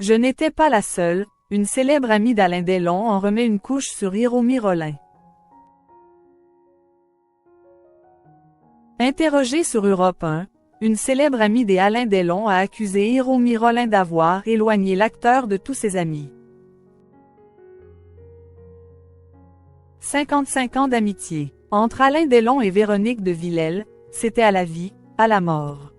Je n'étais pas la seule, une célèbre amie d'Alain Delon en remet une couche sur Hiromi Rollin. Interrogée sur Europe 1, une célèbre amie des Alain Delon a accusé Hiromi Rollin d'avoir éloigné l'acteur de tous ses amis. 55 ans d'amitié. Entre Alain Delon et Véronique de Villèle, c'était à la vie, à la mort.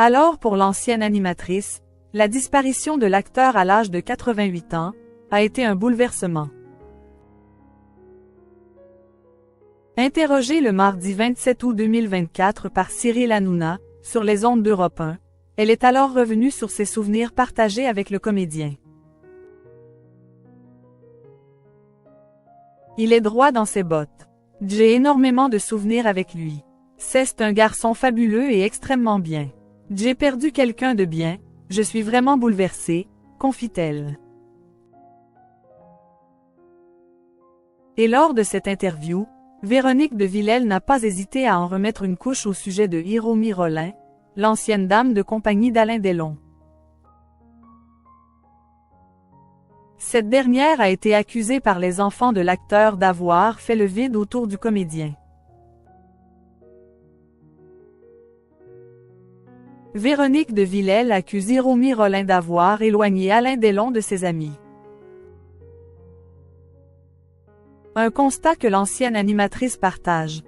Alors pour l'ancienne animatrice, la disparition de l'acteur à l'âge de 88 ans, a été un bouleversement. Interrogée le mardi 27 août 2024 par Cyril Hanouna, sur les ondes d'Europe 1, elle est alors revenue sur ses souvenirs partagés avec le comédien. Il est droit dans ses bottes. J'ai énormément de souvenirs avec lui. C'est un garçon fabuleux et extrêmement bien. J'ai perdu quelqu'un de bien, je suis vraiment bouleversée, confie-t-elle. Et lors de cette interview, Véronique de Villèle n'a pas hésité à en remettre une couche au sujet de Hiromi Rollin, l'ancienne dame de compagnie d'Alain Delon. Cette dernière a été accusée par les enfants de l'acteur d'avoir fait le vide autour du comédien. Véronique de Villèle accuse Hiromi Rollin d'avoir éloigné Alain Delon de ses amis. Un constat que l'ancienne animatrice partage.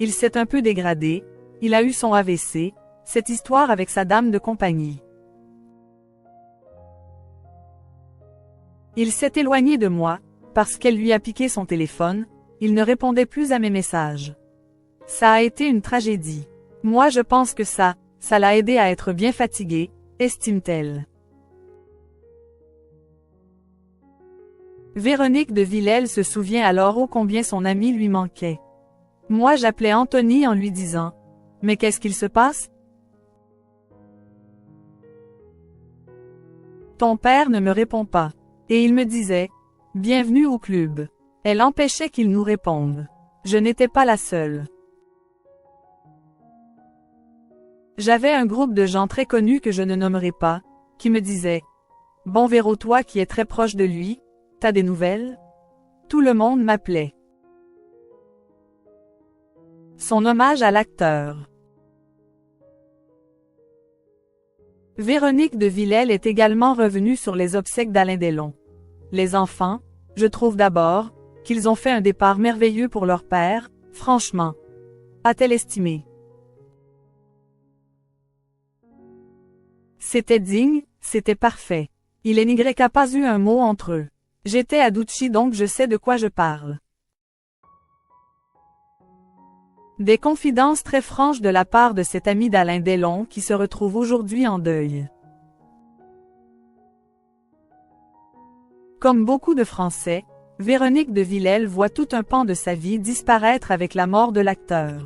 Il s'est un peu dégradé, il a eu son AVC, cette histoire avec sa dame de compagnie. Il s'est éloigné de moi, parce qu'elle lui a piqué son téléphone, il ne répondait plus à mes messages. Ça a été une tragédie. Moi je pense que ça l'a aidé à être bien fatiguée, estime-t-elle. Véronique de Villèle se souvient alors ô combien son ami lui manquait. Moi j'appelais Anthony en lui disant « Mais qu'est-ce qu'il se passe? Ton père ne me répond pas. » Et il me disait « Bienvenue au club. » Elle empêchait qu'il nous réponde. Je n'étais pas la seule. J'avais un groupe de gens très connus que je ne nommerai pas, qui me disaient « Bon Véro, toi qui es très proche de lui, t'as des nouvelles? » Tout le monde m'appelait. Son hommage à l'acteur. Véronique de Villèle est également revenue sur les obsèques d'Alain Delon. Les enfants, je trouve d'abord, qu'ils ont fait un départ merveilleux pour leur père, franchement. A-t-elle estimé. C'était digne, c'était parfait. Il n'y a pas eu un mot entre eux. J'étais à Duchi donc je sais de quoi je parle. Des confidences très franches de la part de cet ami d'Alain Delon qui se retrouve aujourd'hui en deuil. Comme beaucoup de Français, Véronique de Villèle voit tout un pan de sa vie disparaître avec la mort de l'acteur.